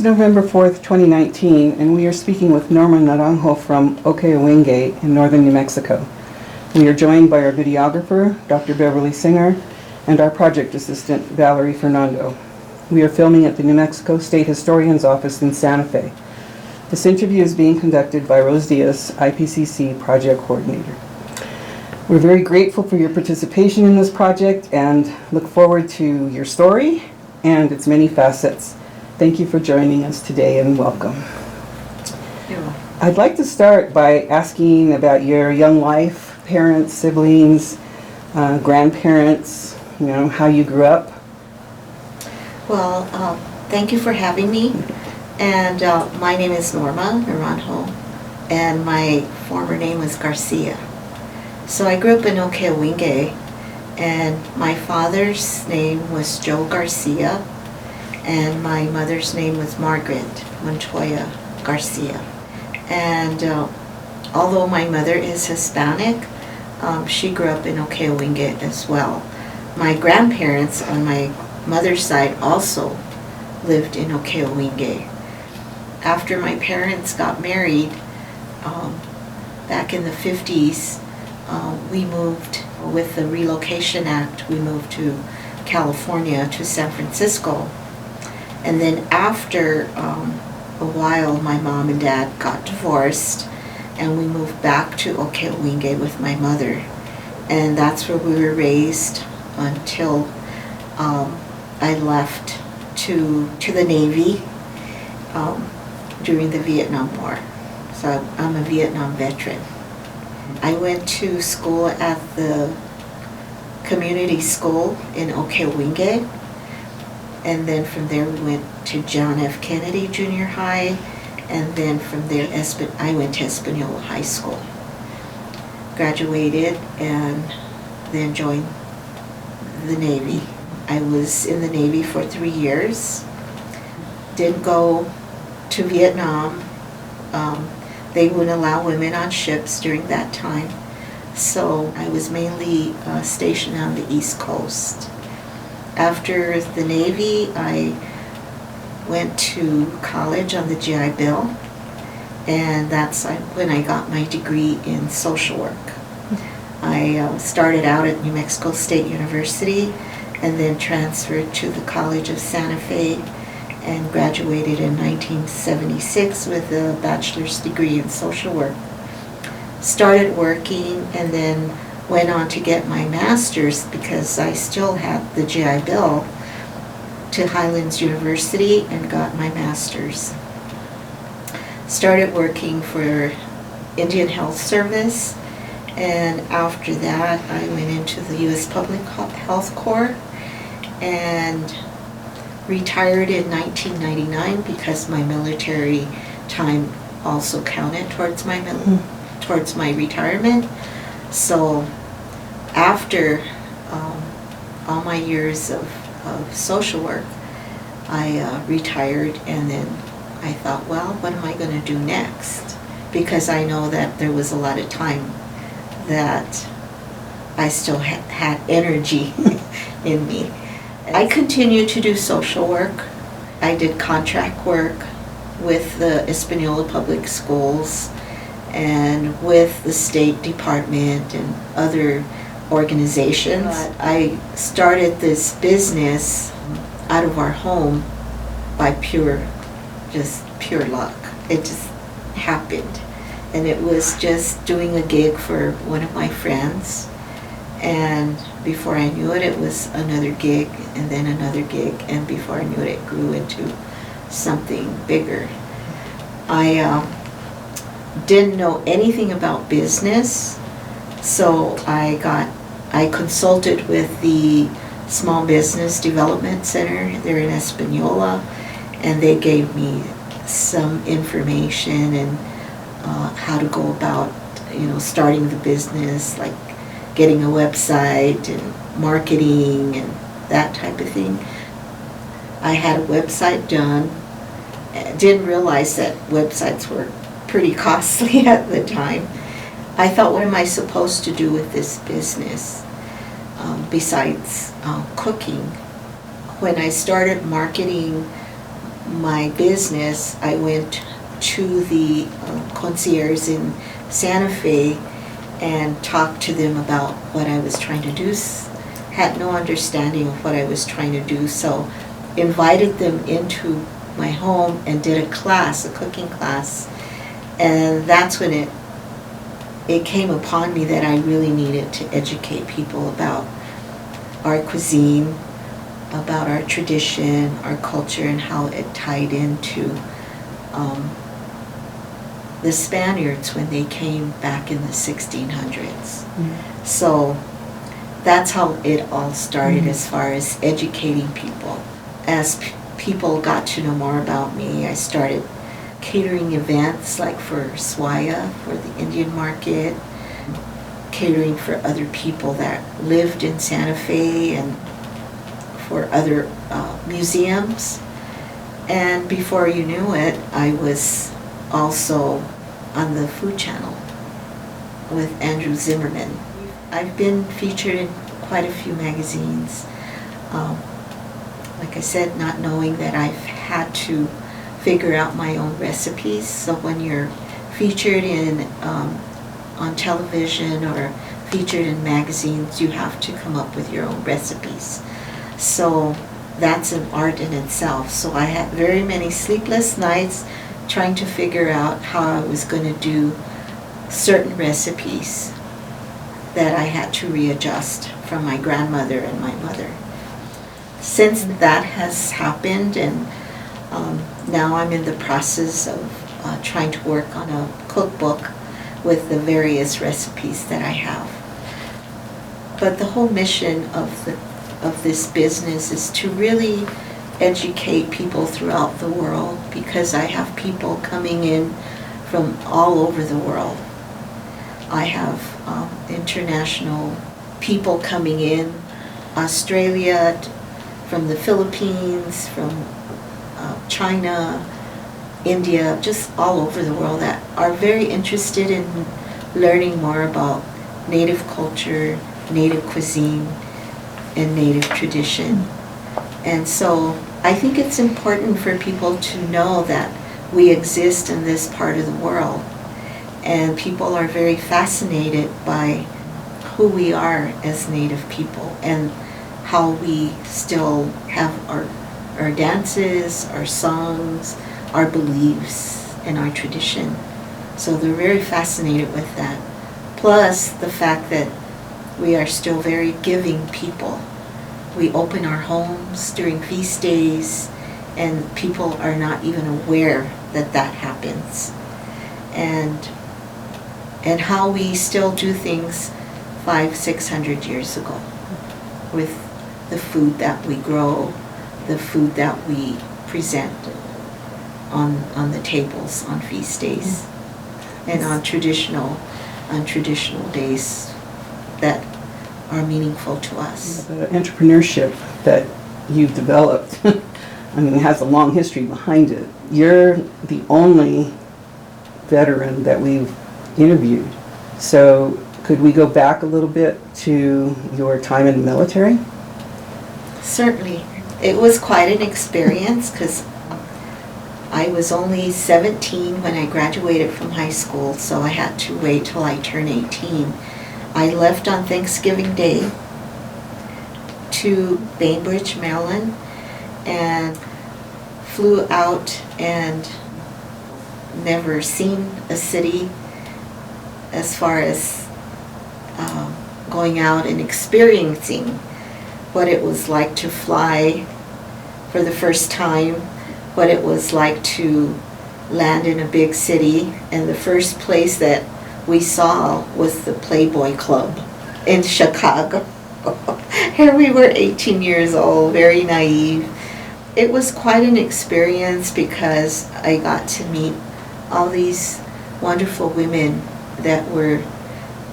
November 4th, 2019, and we are speaking with Norma Naranjo from Okeowinge in northern New Mexico. We are joined by our videographer, Dr. Beverly Singer, and our project assistant, Valerie Fernando. We are filming at the New Mexico State Historian's Office in Santa Fe. This interview is being conducted by Rose Diaz, IPCC Project Coordinator. We're very grateful for your participation in this project and look forward to your story and its many facets. Thank you for joining us today and welcome. I'd like to start by asking about your young life, parents, siblings, grandparents, how you grew up. Well, thank you for having me. And my name is Norma Naranjo, and my former name was Garcia. So I grew up in Okeowinge, and my father's name was Joe Garcia, and my mother's name was Margaret Montoya Garcia. And although my mother is Hispanic, she grew up in Okeowinge as well. My grandparents on my mother's side also lived in Okeowinge. After my parents got married, back in the 50s, we moved with the Relocation Act. We moved to California, to San Francisco. And then after a while, my mom and dad got divorced, and we moved back to Okeowinge with my mother. And that's where we were raised until I left to the Navy during the Vietnam War. So I'm a Vietnam veteran. I went to school at the community school in Okeowinge, and then from there we went to John F. Kennedy Junior High, and then from there I went to Espanola High School. Graduated and then joined the Navy. I was in the Navy for 3 years. Didn't go to Vietnam. They wouldn't allow women on ships during that time. So I was mainly stationed on the East Coast. After the Navy, I went to college on the GI Bill, and that's when I got my degree in social work. I started out at New Mexico State University and then transferred to the College of Santa Fe and graduated in 1976 with a bachelor's degree in social work. Started working and then went on to get my master's because I still had the GI Bill to Highlands University and got my master's. Started working for Indian Health Service, and after that I went into the U.S. Public Health Corps and retired in 1999 because my military time also counted towards my retirement. So after all my years of social work, I retired, and then I thought, well, what am I going to do next? Because I know that there was a lot of time that I still had energy in me. I continued to do social work. I did contract work with the Espanola Public Schools and with the State Department and other organizations. But I started this business out of our home by pure luck. It just happened. And it was just doing a gig for one of my friends. And before I knew it, it was another gig and then another gig. And before I knew it, it grew into something bigger. I didn't know anything about business, so I consulted with the Small Business Development Center there in Espanola, and they gave me some information and how to go about, starting the business, like getting a website and marketing and that type of thing. I had a website done. Didn't realize that websites were pretty costly at the time. I thought, what am I supposed to do with this business besides cooking? When I started marketing my business, I went to the concierge in Santa Fe and talked to them about what I was trying to do. Had no understanding of what I was trying to do, so invited them into my home and did a class, a cooking class. And that's when it came upon me that I really needed to educate people about our cuisine, about our tradition, our culture, and how it tied into the Spaniards when they came back in the 1600s. Mm. So that's how it all started as far as educating people. As people got to know more about me, I started catering events like for Swaya, for the Indian market, catering for other people that lived in Santa Fe and for other museums. And before you knew it, I was also on the Food Channel with Andrew Zimmerman. I've been featured in quite a few magazines. Like I said, not knowing that I've had to figure out my own recipes. So when you're featured in on television or featured in magazines, you have to come up with your own recipes. So that's an art in itself. So I had very many sleepless nights trying to figure out how I was going to do certain recipes that I had to readjust from my grandmother and my mother. Since that has happened, and now I'm in the process of trying to work on a cookbook with the various recipes that I have. But the whole mission of this business is to really educate people throughout the world, because I have people coming in from all over the world. I have international people coming in, Australia, from the Philippines, from China, India, just all over the world, that are very interested in learning more about Native culture, Native cuisine, and Native tradition. And so I think it's important for people to know that we exist in this part of the world, and people are very fascinated by who we are as Native people and how we still have our dances, our songs, our beliefs, and our tradition. So they're very fascinated with that. Plus the fact that we are still very giving people. We open our homes during feast days, and people are not even aware that that happens. And how we still do things 500-600 years ago with the food that we grow, the food that we present on the tables on feast days, and on traditional days that are meaningful to us. The entrepreneurship that you've developed, I mean, it has a long history behind it. You're the only veteran that we've interviewed. So could we go back a little bit to your time in the military? Certainly. It was quite an experience, because I was only 17 when I graduated from high school, so I had to wait till I turned 18. I left on Thanksgiving Day to Bainbridge, Maryland, and flew out and never seen a city as far as going out and experiencing what it was like to fly for the first time, what it was like to land in a big city. And the first place that we saw was the Playboy Club in Chicago. Here we were 18 years old, very naive. It was quite an experience because I got to meet all these wonderful women that were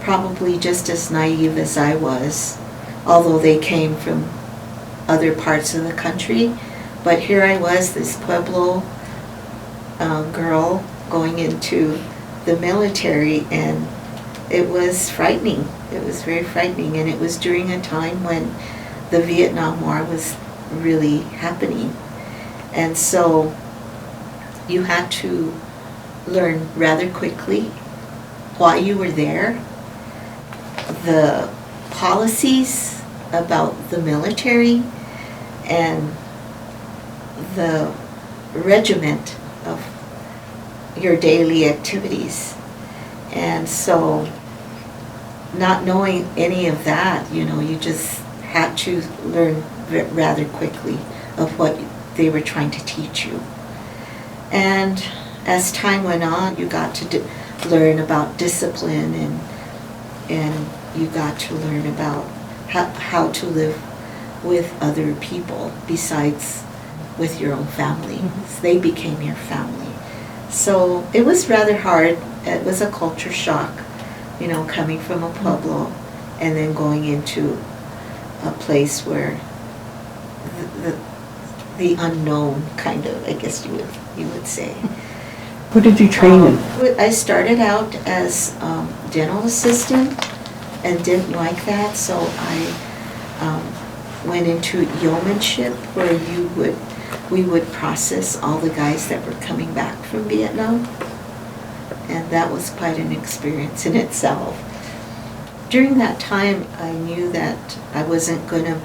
probably just as naive as I was, although they came from other parts of the country. But here I was, this Pueblo girl going into the military, and it was frightening. It was very frightening, and it was during a time when the Vietnam War was really happening. And so you had to learn rather quickly why you were there, the policies about the military, and the regiment of your daily activities. And so, not knowing any of that, you just had to learn rather quickly of what they were trying to teach you. And as time went on, you got to learn about discipline, and you got to learn about how to live with other people besides with your own family. Mm-hmm. They became your family. So it was rather hard. It was a culture shock, coming from a Pueblo and then going into a place where the unknown, kind of, I guess you would say. What did you train in? I started out as dental assistant and didn't like that, so I went into yeomanship, where we would process all the guys that were coming back from Vietnam, and that was quite an experience in itself. During that time, I knew that I wasn't going to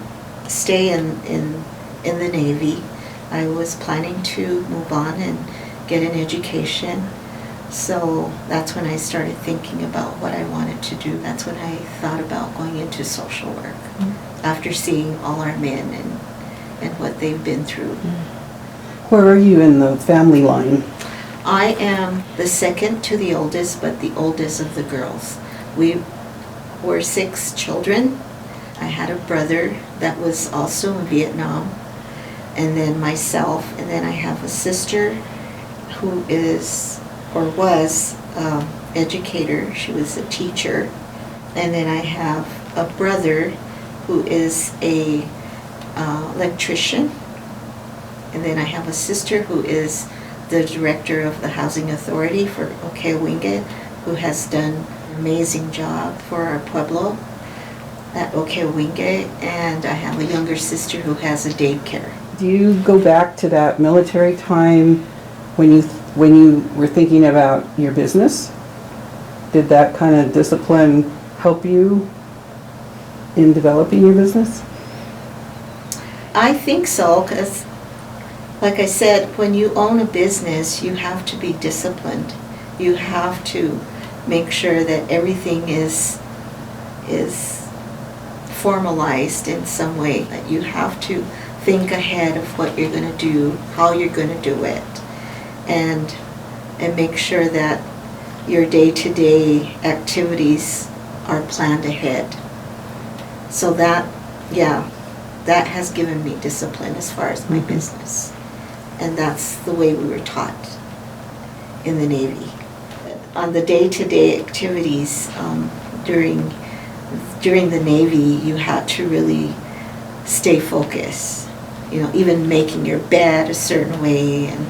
stay in the Navy. I was planning to move on and get an education. So that's when I started thinking about what I wanted to do. That's when I thought about going into social work, after seeing all our men and what they've been through. Where are you in the family line? I am the second to the oldest, but the oldest of the girls. We were 6 children. I had a brother that was also in Vietnam, and then myself, and then I have a sister who is, or was, educator. She was a teacher. And then I have a brother who is a electrician. And then I have a sister who is the director of the housing authority for Okewinge, who has done an amazing job for our Pueblo at Okewinge. And I have a younger sister who has a daycare. Do you go back to that military time when you were thinking about your business? Did that kind of discipline help you in developing your business? I think so, because like I said, when you own a business, you have to be disciplined. You have to make sure that everything is formalized in some way. That you have to think ahead of what you're going to do, how you're going to do it, and make sure that your day-to-day activities are planned ahead. So that has given me discipline as far as my business. And that's the way we were taught in the Navy. On the day-to-day activities during the Navy, you had to really stay focused. Even making your bed a certain way and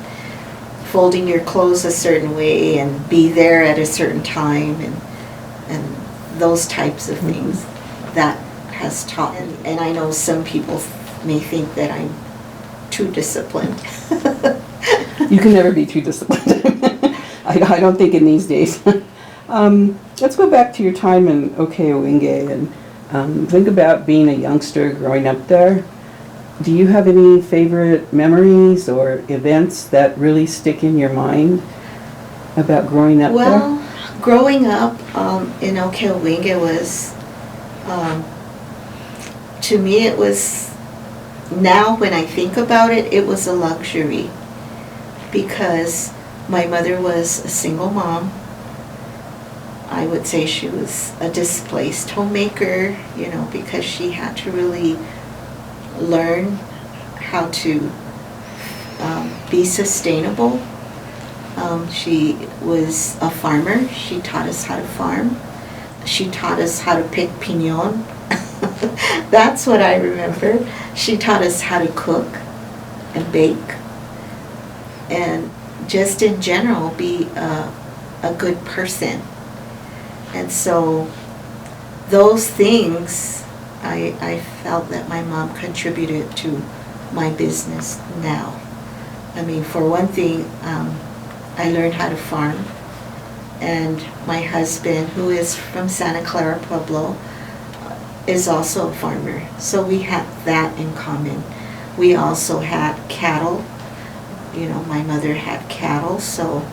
folding your clothes a certain way and be there at a certain time and those types of things. That has taught me. And I know some people may think that I'm too disciplined. You can never be too disciplined. I don't think in these days. Let's go back to your time in Okewinge and think about being a youngster growing up there. Do you have any favorite memories or events that really stick in your mind about growing up there? Well, growing up in Okewinge was, to me it was, now when I think about it, it was a luxury, because my mother was a single mom. I would say she was a displaced homemaker, because she had to really learn how to be sustainable. She was a farmer. She taught us how to farm. She taught us how to pick piñon. That's what I remember. She taught us how to cook and bake, and just in general be a good person. And so those things, I felt that my mom contributed to my business now. I mean, for one thing, I learned how to farm. And my husband, who is from Santa Clara, Pueblo, is also a farmer. So we had that in common. We also had cattle. You know, my mother had cattle, so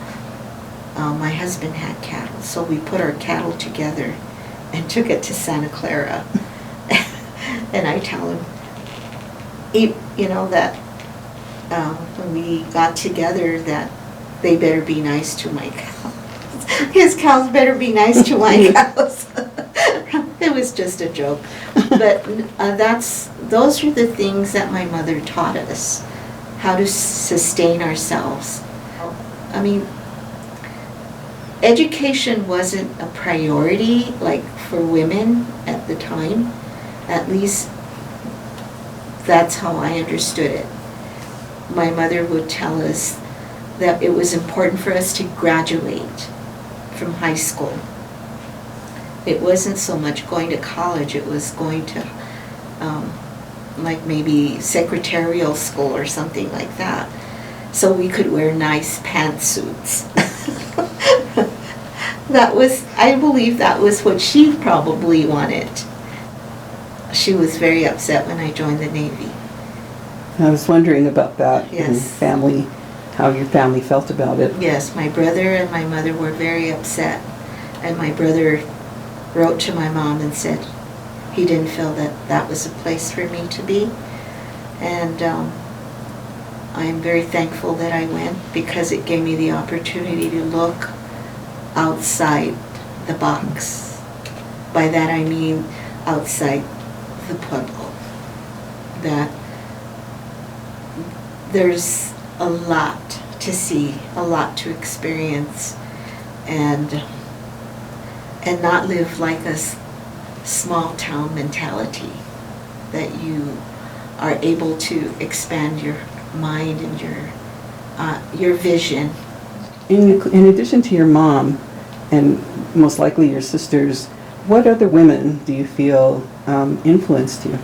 my husband had cattle. So we put our cattle together and took it to Santa Clara. And I tell him, you know, that when we got together, that they better be nice to my cows. His cows better be nice to my cows. It was just a joke. But those are the things that my mother taught us, how to sustain ourselves. I mean, education wasn't a priority like for women at the time. At least that's how I understood it. My mother would tell us that it was important for us to graduate from high school. It wasn't so much going to college, it was going to like maybe secretarial school or something like that, so we could wear nice pantsuits. I believe that was what she probably wanted. She was very upset when I joined the Navy. I was wondering about that. Yes. And family, how your family felt about it. Yes, my brother and my mother were very upset. And my brother wrote to my mom and said he didn't feel that that was a place for me to be. And I'm very thankful that I went, because it gave me the opportunity to look outside the box. By that I mean outside the Pueblo. That there's a lot to see, a lot to experience, and not live like a small town mentality, that you are able to expand your mind and your vision. In addition to your mom, and most likely your sisters, what other women do you feel influenced you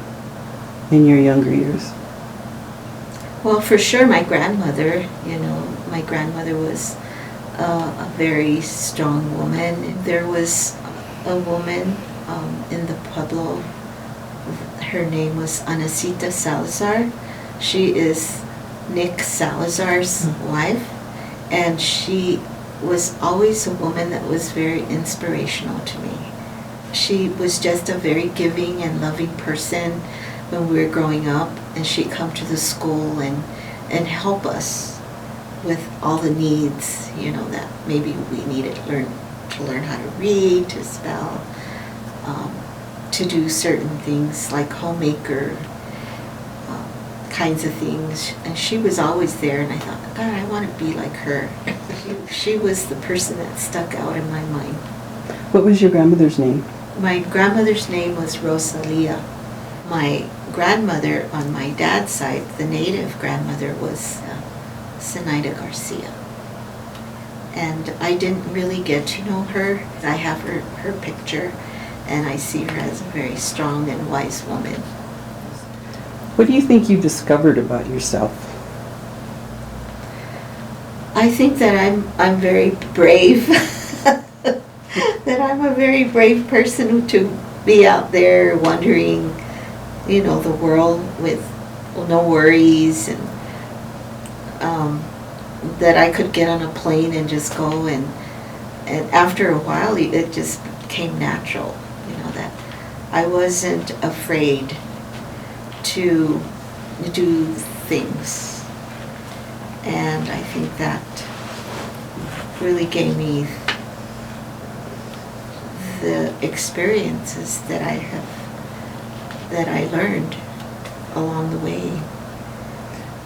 in your younger years? Well, for sure my grandmother. You know, my grandmother was a very strong woman. There was a woman in the Pueblo. Her name was Anacita Salazar. She is Nick Salazar's wife, and she was always a woman that was very inspirational to me. She was just a very giving and loving person when we were growing up, and she'd come to the school and help us with all the needs, you know, that maybe we needed to learn how to read, to spell, to do certain things like homemaker kinds of things. And she was always there, and I thought, God, I want to be like her. She was the person that stuck out in my mind. What was your grandmother's name? My grandmother's name was Rosalia. My grandmother on my dad's side, the native grandmother, was Zenaida Garcia. And I didn't really get to know her. I have her picture, and I see her as a very strong and wise woman. What do you think you discovered about yourself? I think that I'm very brave. That I'm a very brave person to be out there wandering, you know, the world with no worries, and that I could get on a plane and just go, and after a while it just came natural, you know, that I wasn't afraid to do things. And I think that really gave me the experiences that I learned along the way.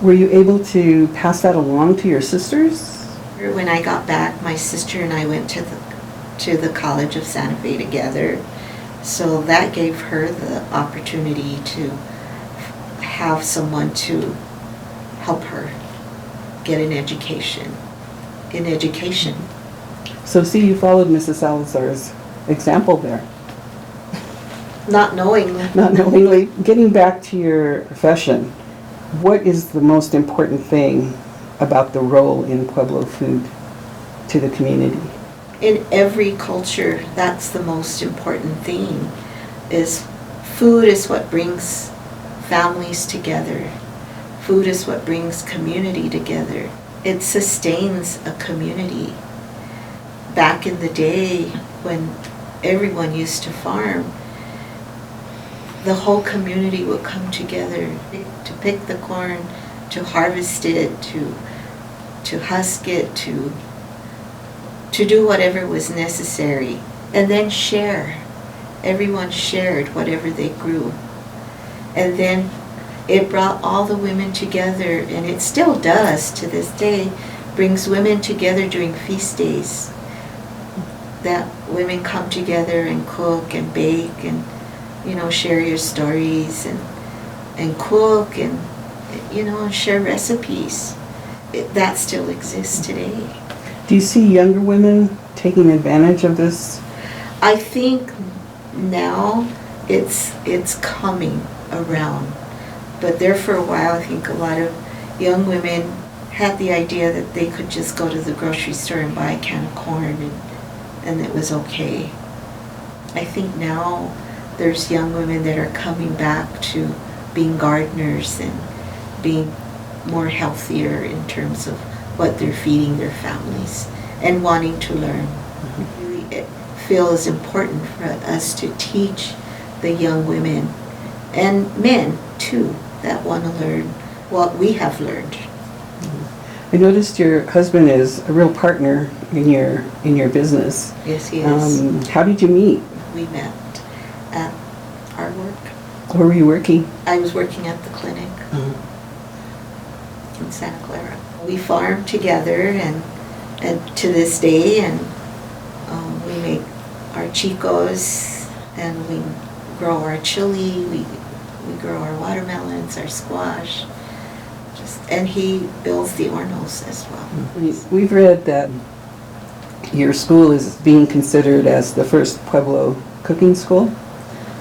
Were you able to pass that along to your sisters? When I got back, my sister and I went to the College of Santa Fe together, so that gave her the opportunity to have someone to help her get an education. So see, you followed Mrs. Salazar's example there. Not knowing. Not knowingly. Getting back to your profession, what is the most important thing about the role in Pueblo food to the community? In every culture, that's the most important thing, is food is what brings families together. Food is what brings community together. It sustains a community. Back in the day when everyone used to farm, the whole community would come together to pick the corn, to harvest it, to husk it, to do whatever was necessary, and then share. Everyone shared whatever they grew. And then it brought all the women together, and it still does to this day, brings women together during feast days. That women come together and cook and bake and, share your stories and cook and, share recipes. That still exists today. Do you see younger women taking advantage of this? I think now it's coming around. But there for a while, I think a lot of young women had the idea that they could just go to the grocery store and buy a can of corn and it was okay. I think now there's young women that are coming back to being gardeners and being more healthier in terms of what they're feeding their families and wanting to learn. Really, it feels important for us to teach the young women and men too that want to learn what we have learned. I noticed your husband is a real partner in your business. Yes, he is. How did you meet? We met at our work. Where were you working? I was working at the clinic in Santa Clara. We farm together and to this day, and we make our chicos, and we grow our chili, we grow our watermelons, our squash, and he builds the hornos as well. We've read that your school is being considered as the first Pueblo cooking school.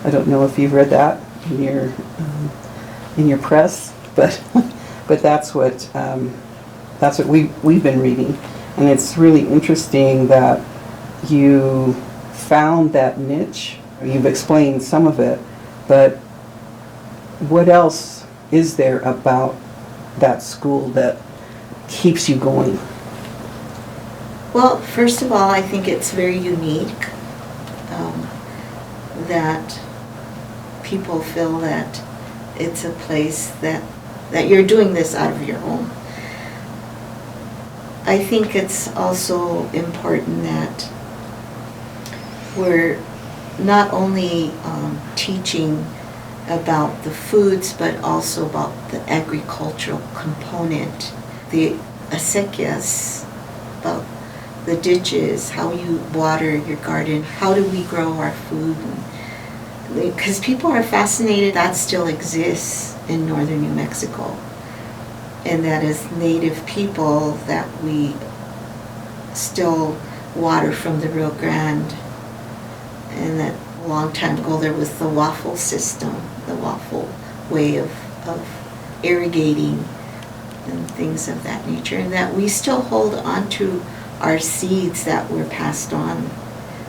I don't know if you've read that in your press, but that's what we've been reading, and it's really interesting that you found that niche. You've explained some of it, but what else is there about that school that keeps you going? Well, first of all, I think it's very unique that people feel that it's a place that you're doing this out of your home. I think it's also important that we're not only teaching about the foods, but also about the agricultural component, the acequias, about the ditches, how you water your garden, how do we grow our food. Because people are fascinated that still exists in northern New Mexico, and that as Native people that we still water from the Rio Grande, and that a long time ago there was the waffle system, the waffle way of irrigating and things of that nature, and that we still hold on to our seeds that were passed on.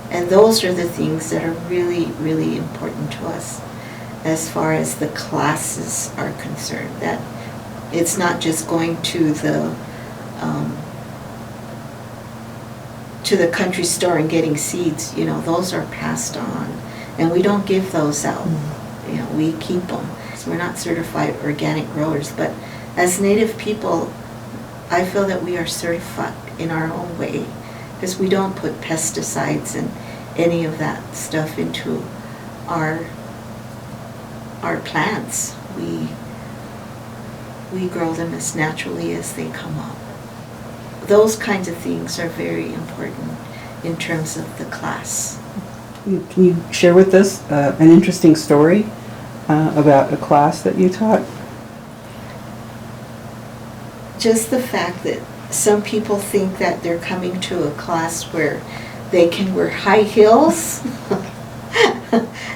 And those are the things that are really, really important to us as far as the classes are concerned. That it's not just going to the country store and getting seeds. Those are passed on, and we don't give those out. We keep them. So we're not certified organic growers, but as Native people, I feel that we are certified in our own way, because we don't put pesticides and any of that stuff into our plants. We grow them as naturally as they come up. Those kinds of things are very important in terms of the class. Can you share with us an interesting story about a class that you taught? Just the fact that some people think that they're coming to a class where they can wear high heels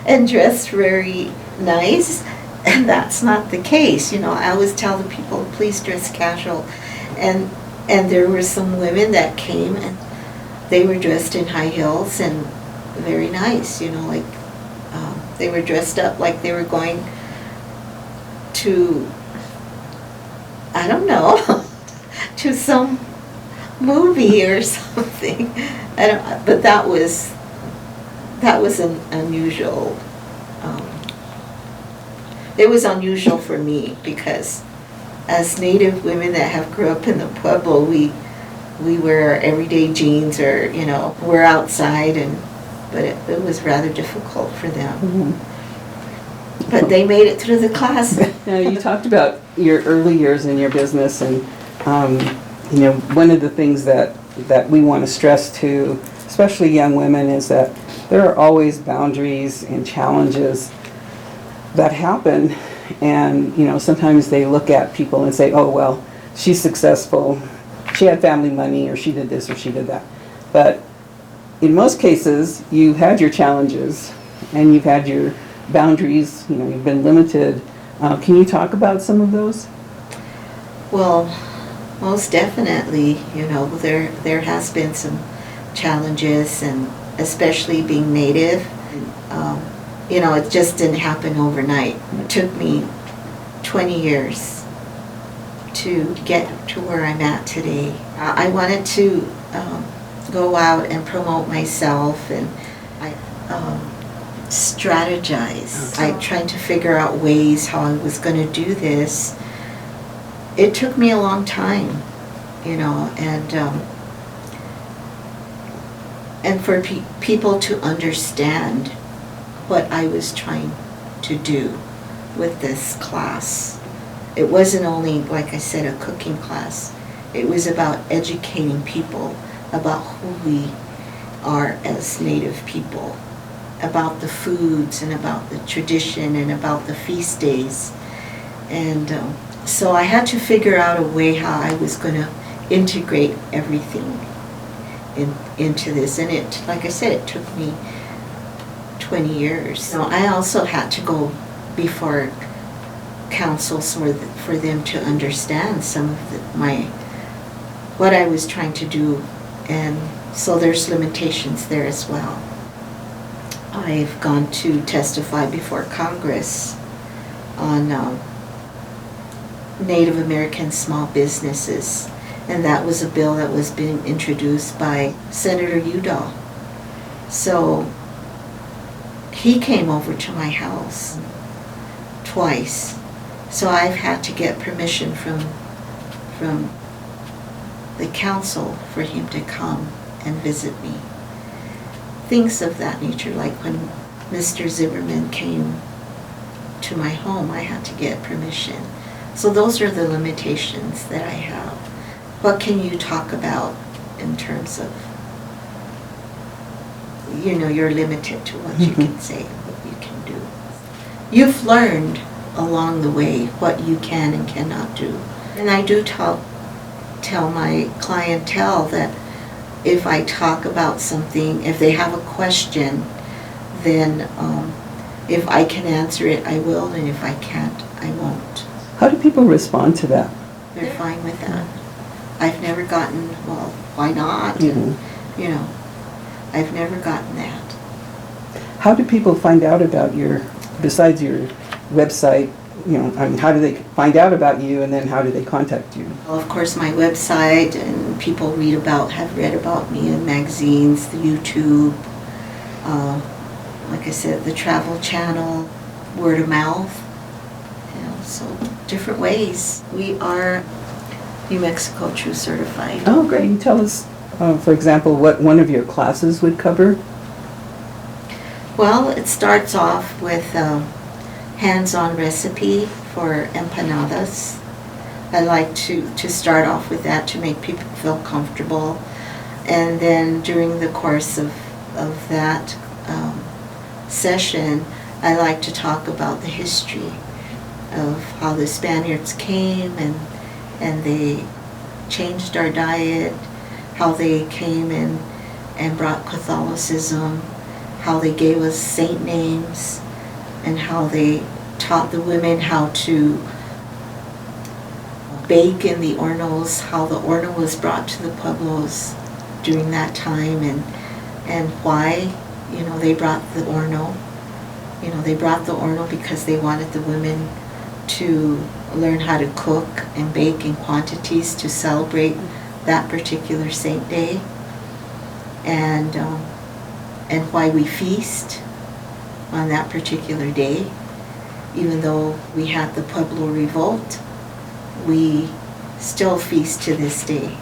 and dress very nice, and that's not the case. I always tell the people, please dress casual. and there were some women that came, and they were dressed in high heels and very nice, like they were dressed up like they were going to, I don't know, to some movie or something. But that was an unusual. It was unusual for me because, as Native women that have grew up in the Pueblo, we wear everyday jeans, or we're outside, but it was rather difficult for them. Mm-hmm. But they made it through the class. Now, you talked about your early years in your business, and one of the things that we want to stress to, especially young women, is that there are always boundaries and challenges that happen, and sometimes they look at people and say, oh well, she's successful, she had family money, or she did this or she did that. But in most cases, you had your challenges and you've had your boundaries, you've been limited. Can you talk about some of those? Well, most definitely, there has been some challenges, and especially being Native, it just didn't happen overnight. It took me 20 years to get to where I'm at today. I wanted to go out and promote myself, and I strategize. I tried to figure out ways how I was going to do this. It took me a long time, and for people to understand what I was trying to do with this class. It wasn't only, like I said, a cooking class. It was about educating people about who we are as Native people, about the foods and about the tradition and about the feast days. And so I had to figure out a way how I was going to integrate everything into this. And it, like I said, it took me 20 years. So I also had to go before councils for them to understand some of what I was trying to do, and so there's limitations there as well. I've gone to testify before Congress on Native American small businesses, and that was a bill that was being introduced by Senator Udall. So he came over to my house twice. So I've had to get permission from the council for him to come and visit me. Things of that nature, like when Mr. Zimmerman came to my home, I had to get permission. So those are the limitations that I have. What can you talk about in terms of, you're limited to what you can say, what you can do. You've learned along the way what you can and cannot do. And I do tell my clientele that if I talk about something, if they have a question, then if I can answer it, I will, and if I can't, I won't. How do people respond to that? They're fine with that. I've never gotten, well, why not? Mm-hmm. And, I've never gotten that. How do people find out about besides your website, how do they find out about you, and then how do they contact you? Well, of course, my website, and people have read about me in magazines, the YouTube, like I said, the travel channel, word of mouth, so different ways. We are New Mexico True Certified. Oh, great. Can you tell us, for example, what one of your classes would cover? Well, it starts off with hands-on recipe for empanadas. I like to start off with that to make people feel comfortable. And then during the course of that session, I like to talk about the history of how the Spaniards came and they changed our diet, how they came and brought Catholicism, how they gave us saint names, and how they taught the women how to bake in the hornos, how the horno was brought to the pueblos during that time, and why, you know, they brought the horno. You know, they brought the horno because they wanted the women to learn how to cook and bake in quantities to celebrate that particular saint day, and why we feast on that particular day. Even though we had the Pueblo revolt, we still feast to this day.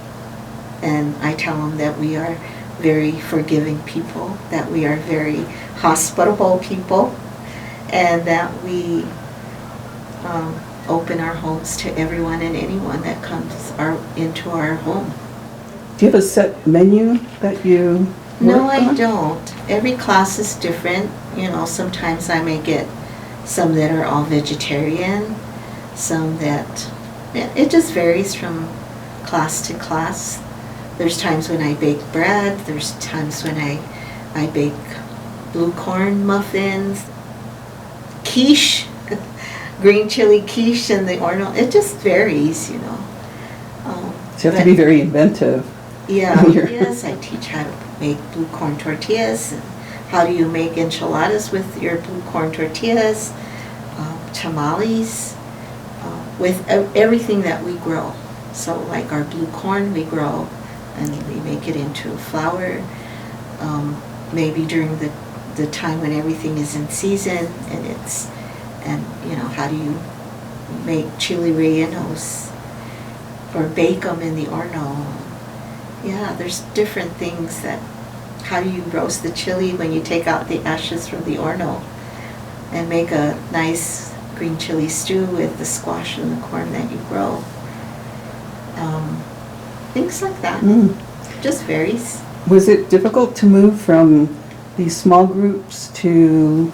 And I tell them that we are very forgiving people, that we are very hospitable people, and that we open our homes to everyone and anyone that comes into our home. Do you have a set menu that you No, work I on? don't. Every class is different. You know, sometimes I may get some that are all vegetarian, some that, it just varies from class to class. There's times when I bake bread, there's times when I bake blue corn muffins, quiche, green chili quiche in the horno. It just varies, you know. So you have to be very inventive. Yeah, yes, I teach how to make blue corn tortillas, and how do you make enchiladas with your blue corn tortillas, tamales, with everything that we grow. So like our blue corn we grow, and we make it into flour, maybe during the time when everything is in season, and you know, how do you make chili rellenos or bake them in the horno. Yeah, there's different things that, how do you roast the chili when you take out the ashes from the horno and make a nice green chili stew with the squash and the corn that you grow. Things like that. Just varies. Was it difficult to move from these small groups to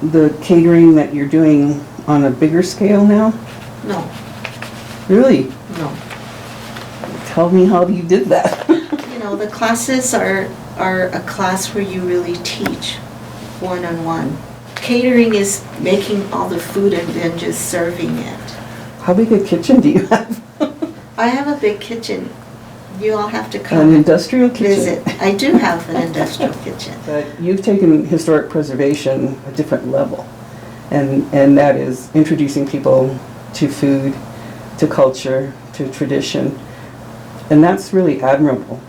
the catering that you're doing on a bigger scale now? No, Really? no. Tell me how you did that. You know, the classes are a class where you really teach one-on-one. Catering is making all the food and then just serving it. How big a kitchen do you have? I have a big kitchen. You all have to come An and industrial kitchen? visit. I do have an industrial kitchen. But you've taken historic preservation a different level, and that is introducing people to food, to culture, to tradition. And that's really admirable,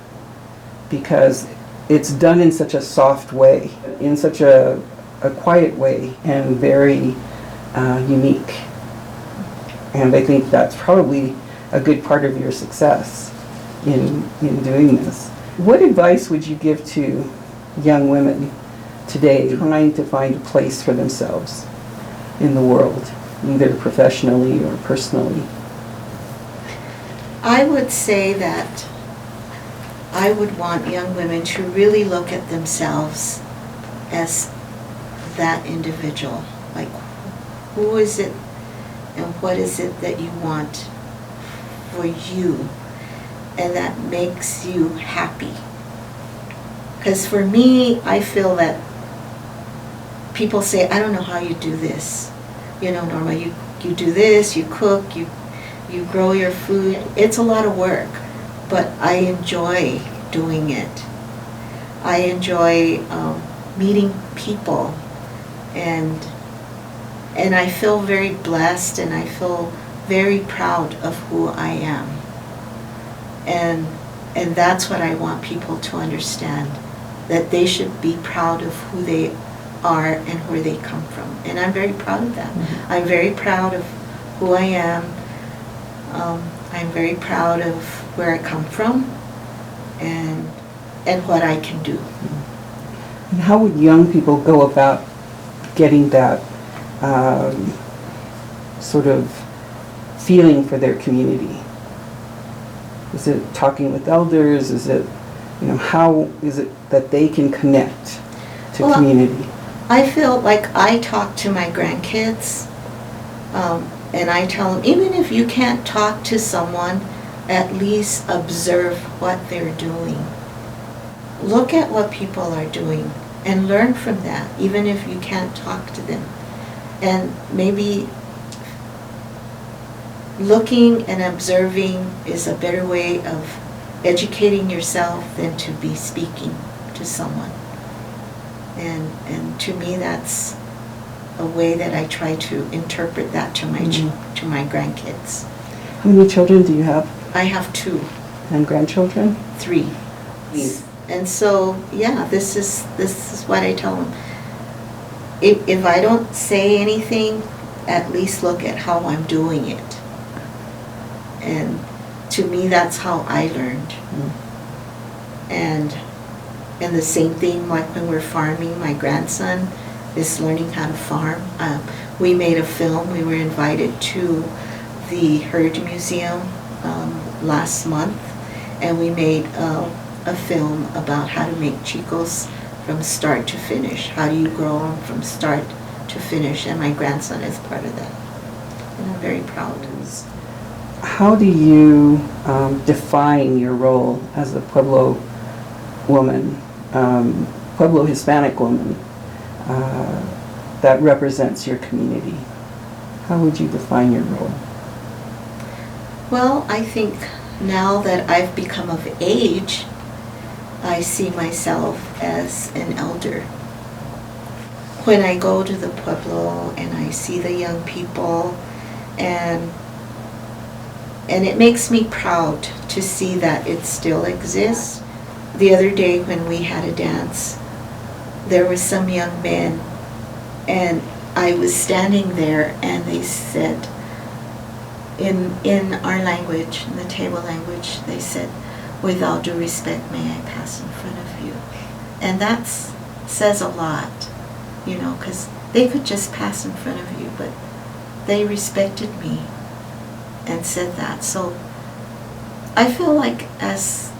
because it's done in such a soft way, in such a quiet way, and very unique. And I think that's probably a good part of your success in doing this. What advice would you give to young women today trying to find a place for themselves in the world, either professionally or personally? I would say that I would want young women to really look at themselves as that individual. Like, who is it and what is it that you want for you and that makes you happy? Because for me, I feel that people say, I don't know how you do this. You know, Norma, you do this, you cook, you grow your food. It's a lot of work, but I enjoy doing it. I enjoy meeting people, and I feel very blessed, and I feel very proud of who I am. And that's what I want people to understand, that they should be proud of who they are and where they come from. And I'm very proud of that. Mm-hmm. I'm very proud of who I am. I'm very proud of where I come from and what I can do. And how would young people go about getting that sort of feeling for their community? Is it talking with elders? Is it, you know, how is it that they can connect to community? I feel like I talk to my grandkids, and I tell them, even if you can't talk to someone, at least observe what they're doing. Look at what people are doing and learn from that, even if you can't talk to them. And maybe looking and observing is a better way of educating yourself than to be speaking to someone. And to me, that's a way that I try to interpret that to my to my grandkids. How many children do you have? I have 2. And grandchildren? 3. And so, yeah, this is what I tell them. If I don't say anything, at least look at how I'm doing it. And to me, that's how I learned. And the same thing, like when we're farming, my grandson is learning how to farm. We made a film. We were invited to the Herd Museum last month, and we made a film about how to make chicos from start to finish. How do you grow them from start to finish? And my grandson is part of that, and I'm very proud. How do you define your role as a Pueblo woman, Pueblo Hispanic woman that represents your community? How would you define your role? Well, I think now that I've become of age, I see myself as an elder. When I go to the Pueblo and I see the young people, and it makes me proud to see that it still exists. The other day when we had a dance, there were some young men, and I was standing there, and they said, in our language, in the table language, they said, "With all due respect, may I pass in front of you?" And that says a lot, you know, because they could just pass in front of you, but they respected me and said that. So I feel like as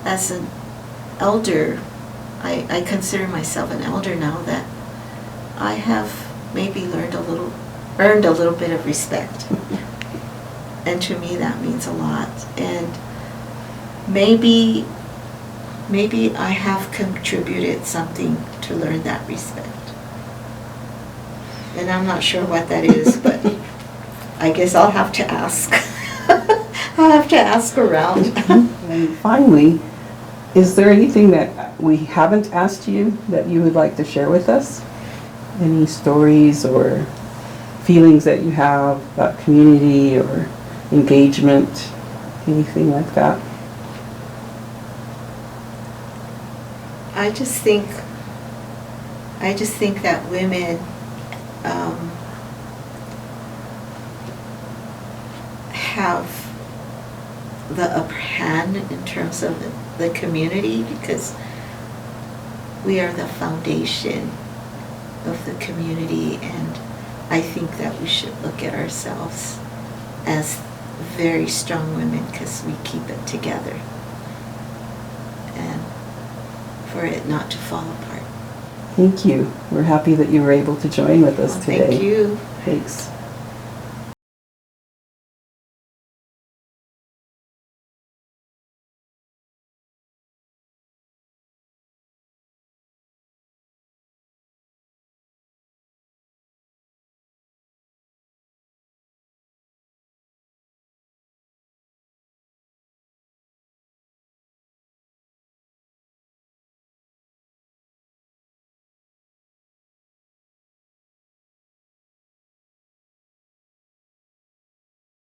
an elder, I consider myself an elder now, that I have maybe earned a little bit of respect. And to me that means a lot. And maybe I have contributed something to learn that respect. And I'm not sure what that is, but I guess I'll have to ask. I'll have to ask around. And finally, is there anything that we haven't asked you that you would like to share with us? Any stories or feelings that you have about community or engagement, anything like that? I just think that women have the upper hand in terms of the community, because we are the foundation of the community, and I think that we should look at ourselves as very strong women because we keep it together, and for it not to fall apart. Thank you. We're happy that you were able to join with us today. Thank you. Thanks.